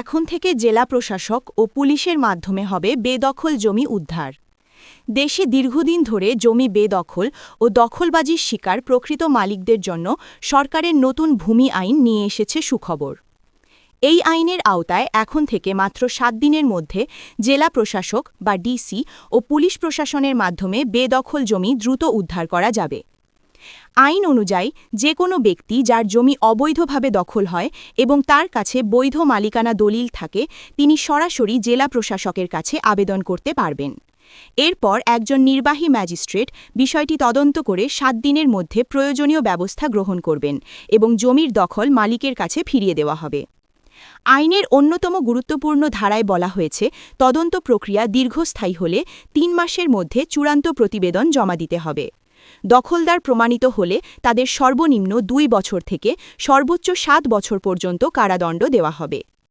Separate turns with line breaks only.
এখন থেকে জেলা প্রশাসক ও পুলিশের মাধ্যমে হবে বেদখল জমি উদ্ধার। দেশে দীর্ঘদিন ধরে জমি বেদখল ও দখলবাজির শিকার প্রকৃত মালিকদের জন্য সরকারের নতুন ভূমি আইন নিয়ে এসেছে সুখবর। এই আইনের আওতায় এখন থেকে মাত্র ৭ দিনের মধ্যে জেলা প্রশাসক বা ডিসি ও পুলিশ প্রশাসনের মাধ্যমে বেদখল জমি দ্রুত উদ্ধার করা যাবে। আইন অনুযায়ী যে কোনো ব্যক্তি যার জমি অবৈধভাবে দখল হয় এবং তার কাছে বৈধ মালিকানা দলিল থাকে তিনি সরাসরি জেলা প্রশাসকের কাছে আবেদন করতে পারবেন। এরপর একজন নির্বাহী ম্যাজিস্ট্রেট বিষয়টি তদন্ত করে ৭ দিনের মধ্যে প্রয়োজনীয় ব্যবস্থা গ্রহণ করবেন এবং জমির দখল মালিকের কাছে ফিরিয়ে দেওয়া হবে। আইনের অন্যতম গুরুত্বপূর্ণ ধারায় বলা হয়েছে, তদন্ত প্রক্রিয়া দীর্ঘস্থায়ী হলে ৩ মাসের মধ্যে চূড়ান্ত প্রতিবেদন জমা দিতে হবে। দখলদার প্রমাণিত হলে তাদের সর্বনিম্ন ২ বছর থেকে সর্বোচ্চ ৭ বছর পর্যন্ত কারাদণ্ড দেওয়া হবে।